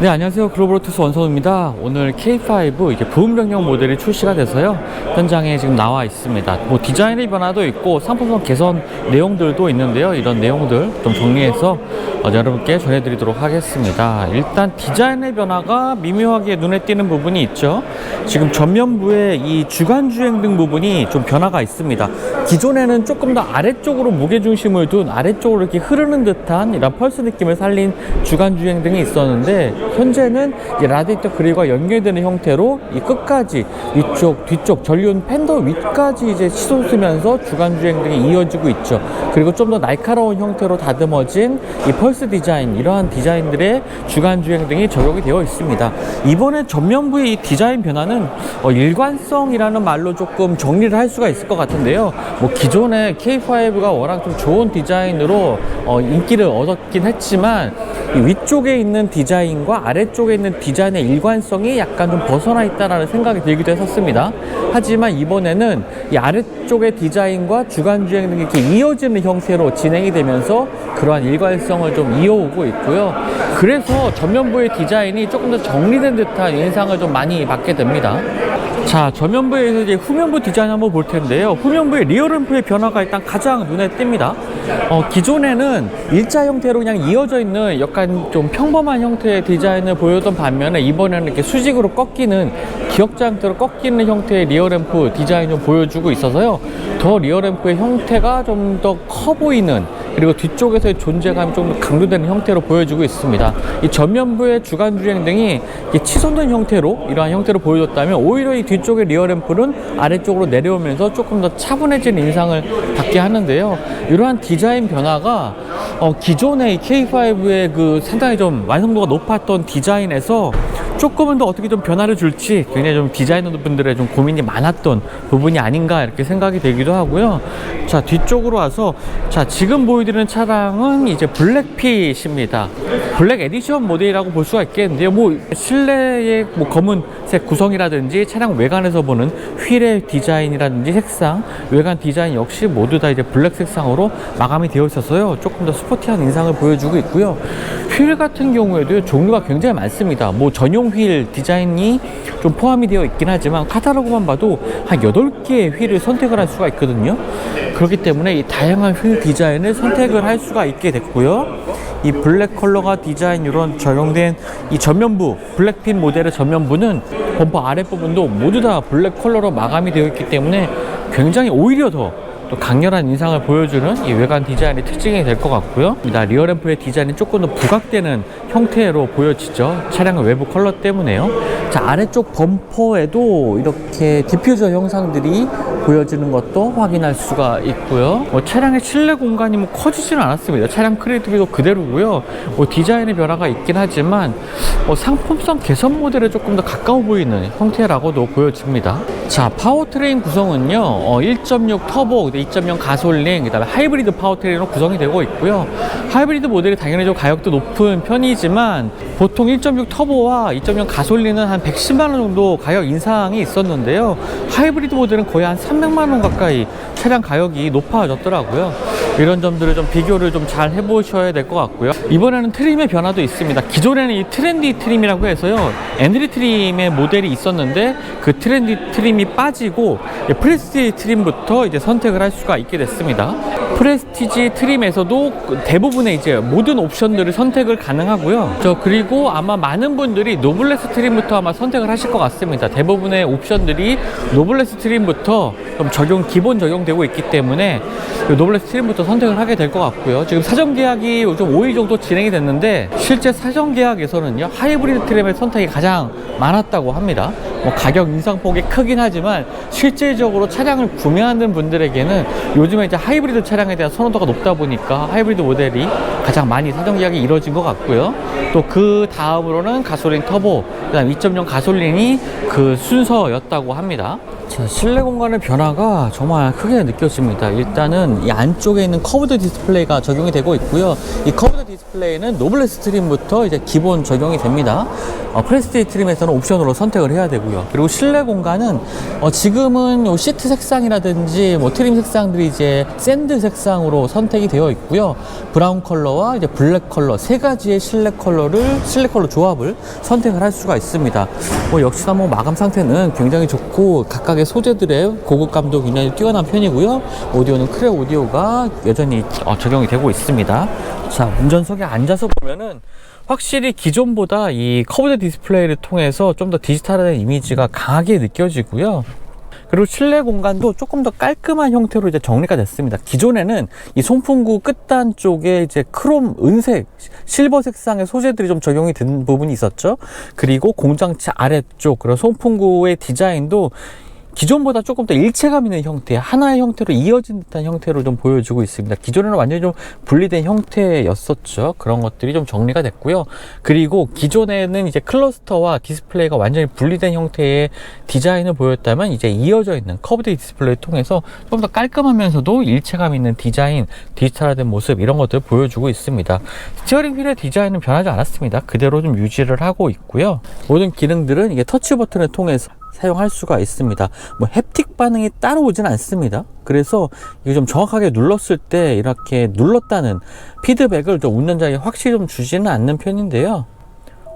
네, 안녕하세요. 글로벌로투스 원선우입니다. 오늘 K5 이제 부분변경 모델이 출시가 돼서요. 현장에 지금 나와 있습니다. 뭐 디자인의 변화도 있고 상품성 개선 내용들도 있는데요. 이런 내용들 좀 정리해서 여러분께 전해드리도록 하겠습니다. 일단 디자인의 변화가 미묘하게 눈에 띄는 부분이 있죠. 지금 전면부에 이 주간주행 등 부분이 좀 변화가 있습니다. 기존에는 조금 더 아래쪽으로 무게중심을 둔 아래쪽으로 이렇게 흐르는 듯한 이런 펄스 느낌을 살린 주간주행 등이 있었는데, 현재는 이 라디에이터 그릴과 연결되는 형태로 이 끝까지 위쪽, 뒤쪽, 전륜 팬더 위까지 이제 치솟으면서 주간주행 등이 이어지고 있죠. 그리고 좀 더 날카로운 형태로 다듬어진 이 펄스 디자인, 이러한 디자인들의 주간주행 등이 적용이 되어 있습니다. 이번에 전면부의 이 디자인 변화는 일관성이라는 말로 조금 정리를 할 수가 있을 것 같은데요. 뭐 기존에 K5가 워낙 좀 좋은 디자인으로 인기를 얻었긴 했지만, 이 위쪽에 있는 디자인과 아래쪽에 있는 디자인의 일관성이 약간 좀 벗어나 있다라는 생각이 들기도 했었습니다. 하지만 이번에는 이 아래쪽의 디자인과 주간주행 등이 이렇게 이어지는 형태로 진행이 되면서 그러한 일관성을 좀 이어오고 있고요. 그래서 전면부의 디자인이 조금 더 정리된 듯한 인상을 좀 많이 받게 됩니다. 자, 전면부에서 이제 후면부 디자인 한번 볼 텐데요. 후면부의 리어램프의 변화가 일단 가장 눈에 띕니다. 기존에는 일자 형태로 그냥 이어져 있는 약간 좀 평범한 형태의 디자인을 보여줬던 반면에, 이번에는 이렇게 수직으로 꺾이는, 기역자 형태로 꺾이는 형태의 리어램프 디자인을 보여주고 있어서요. 더 리어램프의 형태가 좀 더 커 보이는, 그리고 뒤쪽에서의 존재감이 좀 강조되는 형태로 보여주고 있습니다. 이 전면부의 주간주행 등이 치솟는 형태로, 이러한 형태로 보여줬다면, 오히려 이 뒤쪽의 리어램프는 아래쪽으로 내려오면서 조금 더 차분해진 인상을 받게 하는데요. 이러한 디자인 변화가 기존의 K5의 그 상당히 좀 완성도가 높았던 디자인에서 조금은 더 어떻게 좀 변화를 줄지 굉장히 좀 디자이너분들의 좀 고민이 많았던 부분이 아닌가, 이렇게 생각이 되기도 하고요. 자, 뒤쪽으로 와서, 자, 지금 보여드리는 차량은 이제 블랙핏입니다. 블랙 에디션 모델이라고 볼 수가 있겠는데요. 뭐 실내의 뭐 검은색 구성이라든지 차량 외관에서 보는 휠의 디자인이라든지 색상, 외관 디자인 역시 모두 다 이제 블랙 색상으로 마감이 되어 있어서요. 조금 더 스포티한 인상을 보여주고 있고요. 휠 같은 경우에도 종류가 굉장히 많습니다. 뭐 전용 휠 디자인이 좀 포함이 되어 있긴 하지만, 카탈로그만 봐도 한 8개의 휠을 선택을 할 수가 있거든요. 그렇기 때문에 이 다양한 휠 디자인을 선택을 할 수가 있게 됐고요. 이 블랙 컬러가 디자인 이런 적용된 이 전면부, 블랙핏 모델의 전면부는 범퍼 아랫부분도 모두 다 블랙 컬러로 마감이 되어 있기 때문에 굉장히 오히려 더 또 강렬한 인상을 보여주는 이 외관 디자인의 특징이 될 것 같고요. 리어램프의 디자인이 조금 더 부각되는 형태로 보여지죠. 차량의 외부 컬러 때문에요. 자, 아래쪽 범퍼에도 이렇게 디퓨저 형상들이 보여지는 것도 확인할 수가 있고요. 차량의 실내 공간이 뭐 커지지는 않았습니다. 차량 크리에이티비도 그대로고요. 디자인의 변화가 있긴 하지만 상품성 개선 모델에 조금 더 가까워 보이는 형태라고도 보여집니다. 자, 파워트레인 구성은요, 1.6 터보, 2.0 가솔린, 그 다음에 하이브리드 파워트레인으로 구성이 되고 있고요. 하이브리드 모델이 당연히 좀 가격도 높은 편이지만, 보통 1.6 터보와 2.0 가솔린은 한 110만원 정도 가격 인상이 있었는데요. 하이브리드 모델은 거의 한 300만원 가까이 차량 가격이 높아졌더라고요. 이런 점들을 좀 비교를 좀 잘 해보셔야 될 것 같고요. 이번에는 트림의 변화도 있습니다. 기존에는 이 트렌디 트림이라고 해서요, 엔드리 트림의 모델이 있었는데, 그 트렌디 트림이 빠지고 프레스티지 트림부터 이제 선택을 할 수가 있게 됐습니다. 프레스티지 트림에서도 대부분의 이제 모든 옵션들을 선택을 가능하고요. 그리고 아마 많은 분들이 노블레스 트림부터 아마 선택을 하실 것 같습니다. 대부분의 옵션들이 노블레스 트림부터 좀 기본 적용되고 있기 때문에 노블레스 트림부터 선택을 하게 될 것 같고요. 지금 사전 계약이 좀 5일 정도 진행이 됐는데, 실제 사전 계약에서는요, 하이브리드 트림의 선택이 가장 많았다고 합니다. 가격 인상폭이 크긴 하지만 실질적으로 차량을 구매하는 분들에게는 요즘에 이제 하이브리드 차량에 대한 선호도가 높다 보니까 하이브리드 모델이 가장 많이 사전 계약이 이루어진 것 같고요. 또 그 다음으로는 가솔린 터보, 그다음 2.0 가솔린이 그 순서였다고 합니다. 자, 실내 공간의 변화가 정말 크게 느껴집니다. 일단은 이 안쪽에 있는 커브드 디스플레이가 적용이 되고 있고요. 이 커브드 디스플레이는 노블레스 트림부터 이제 기본 적용이 됩니다. 프레스티지 트림에서는 옵션으로 선택을 해야 되고요. 그리고 실내 공간은 지금은 요 시트 색상이라든지 뭐 트림 색상들이 이제 샌드 색상으로 선택이 되어 있고요. 브라운 컬러와 이제 블랙 컬러 세 가지의 실내 컬러 조합을 선택을 할 수가 있습니다. 역시나 뭐 마감 상태는 굉장히 좋고 각각의 소재들의 고급감도 굉장히 뛰어난 편이고요. 오디오는 크레 오디오가 여전히 적용이 되고 있습니다. 자, 운전석에 앉아서 보면은 확실히 기존보다 이 커브드 디스플레이를 통해서 좀 더 디지털한 이미지가 강하게 느껴지고요. 그리고 실내 공간도 조금 더 깔끔한 형태로 이제 정리가 됐습니다. 기존에는 이 송풍구 끝단 쪽에 이제 크롬, 은색, 실버 색상의 소재들이 좀 적용이 된 부분이 있었죠. 그리고 공장차 아래쪽, 그리고 송풍구의 디자인도 기존보다 조금 더 일체감 있는 형태, 하나의 형태로 이어진 듯한 형태로 좀 보여주고 있습니다. 기존에는 완전히 좀 분리된 형태였었죠. 그런 것들이 좀 정리가 됐고요. 그리고 기존에는 이제 클러스터와 디스플레이가 완전히 분리된 형태의 디자인을 보였다면 이제 이어져 있는 커브드 디스플레이를 통해서 좀 더 깔끔하면서도 일체감 있는 디자인, 디지털화된 모습 이런 것들을 보여주고 있습니다. 스티어링 휠의 디자인은 변하지 않았습니다. 그대로 좀 유지를 하고 있고요. 모든 기능들은 이게 터치 버튼을 통해서 사용할 수가 있습니다. 뭐 햅틱 반응이 따로 오진 않습니다. 그래서 이게 좀 정확하게 눌렀을 때 이렇게 눌렀다는 피드백을 좀 운전자에게 확실히 좀 주지는 않는 편인데요.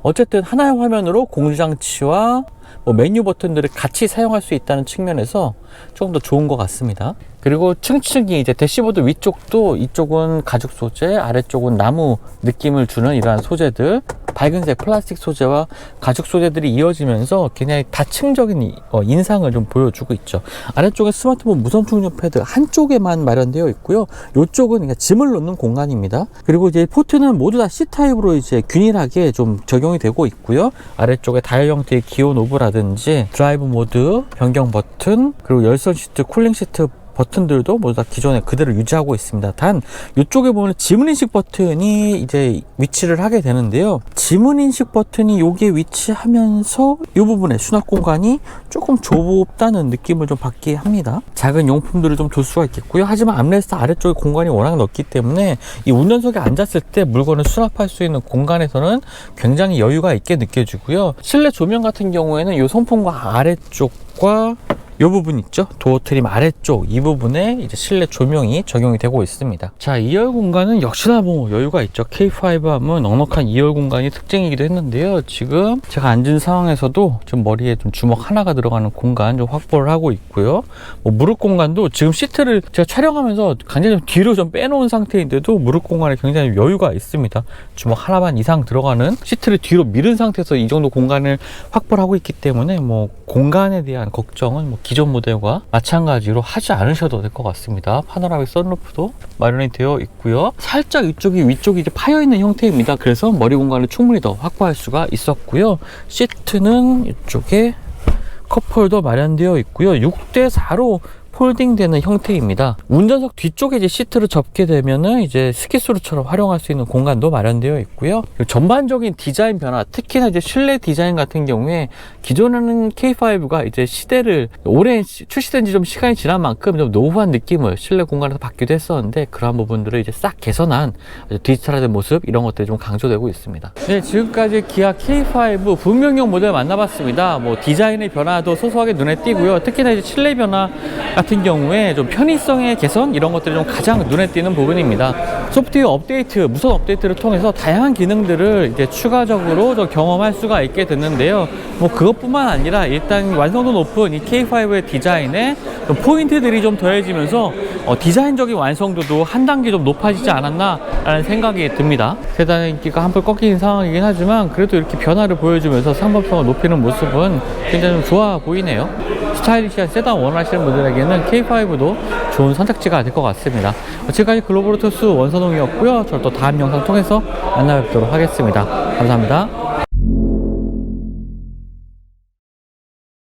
어쨌든 하나의 화면으로 공장치와 뭐 메뉴 버튼들을 같이 사용할 수 있다는 측면에서 조금 더 좋은 것 같습니다. 그리고 층층이 이제 대시보드 위쪽도 이쪽은 가죽 소재, 아래쪽은 나무 느낌을 주는 이러한 소재들, 밝은색 플라스틱 소재와 가죽 소재들이 이어지면서 굉장히 다층적인 인상을 좀 보여주고 있죠. 아래쪽에 스마트폰 무선 충전 패드 한쪽에만 마련되어 있고요. 이쪽은 그냥 짐을 넣는 공간입니다. 그리고 이제 포트는 모두 다 C타입으로 이제 균일하게 좀 적용이 되고 있고요. 아래쪽에 다이얼 형태의 기온 오브라든지 드라이브 모드, 변경 버튼, 그리고 열선 시트, 쿨링 시트 버튼들도 모두 다 기존에 그대로 유지하고 있습니다. 단 이쪽에 보면 지문 인식 버튼이 이제 위치를 하게 되는데요. 지문 인식 버튼이 여기에 위치하면서 이 부분에 수납 공간이 조금 좁다는 느낌을 좀 받게 합니다. 작은 용품들을 좀 둘 수가 있겠고요. 하지만 암레스트 아래쪽에 공간이 워낙 넓기 때문에 이 운전석에 앉았을 때 물건을 수납할 수 있는 공간에서는 굉장히 여유가 있게 느껴지고요. 실내 조명 같은 경우에는 이 송풍과 아래쪽과 이 부분 있죠? 도어 트림 아래쪽 이 부분에 이제 실내 조명이 적용이 되고 있습니다. 자, 2열 공간은 역시나 뭐 여유가 있죠. K5 하면 넉넉한 2열 공간이 특징이기도 했는데요. 지금 제가 앉은 상황에서도 좀 머리에 좀 주먹 하나가 들어가는 공간 좀 확보를 하고 있고요. 뭐 무릎 공간도 지금 시트를 제가 촬영하면서 굉장히 뒤로 좀 빼놓은 상태인데도 무릎 공간에 굉장히 여유가 있습니다. 주먹 하나만 이상 들어가는 시트를 뒤로 밀은 상태에서 이 정도 공간을 확보를 하고 있기 때문에 뭐 공간에 대한 걱정은 뭐 기존 모델과 마찬가지로 하지 않으셔도 될 것 같습니다. 파노라믹 선루프도 마련이 되어 있고요. 살짝 이쪽이 위쪽이 이제 파여 있는 형태입니다. 그래서 머리 공간을 충분히 더 확보할 수가 있었고요. 시트는 이쪽에 컵홀더 마련되어 있고요. 6대4로 폴딩되는 형태입니다. 운전석 뒤쪽에 이제 시트를 접게 되면은 이제 스키스루처럼 활용할 수 있는 공간도 마련되어 있고요. 전반적인 디자인 변화, 특히나 이제 실내 디자인 같은 경우에 기존에는 K5가 이제 시대를 오래 출시된 지 좀 시간이 지난 만큼 좀 노후한 느낌을 실내 공간에서 받기도 했었는데 그러한 부분들을 이제 싹 개선한 디지털화된 모습 이런 것들이 좀 강조되고 있습니다. 네, 지금까지 기아 K5 부문명령 모델 만나봤습니다. 뭐 디자인의 변화도 소소하게 눈에 띄고요. 특히나 이제 실내 변화 같은 경우에 좀 편의성의 개선 이런 것들이 좀 가장 눈에 띄는 부분입니다. 소프트웨어 업데이트, 무선 업데이트를 통해서 다양한 기능들을 이제 추가적으로 좀 경험할 수가 있게 됐는데요. 뭐 그것뿐만 아니라 일단 완성도 높은 이 K5의 디자인에 좀 포인트들이 좀 더해지면서 디자인적인 완성도도 한 단계 좀 높아지지 않았나 라는 생각이 듭니다. 세단 인기가 한풀 꺾이는 상황이긴 하지만 그래도 이렇게 변화를 보여주면서 상품성을 높이는 모습은 굉장히 좀 좋아 보이네요. 스타일리시한 세단 원하시는 분들에게는 K5도 좋은 선택지가 될 것 같습니다. 지금까지 글로벌 오토스 원선홍이었고요. 저를 또 다음 영상 통해서 만나 뵙도록 하겠습니다. 감사합니다.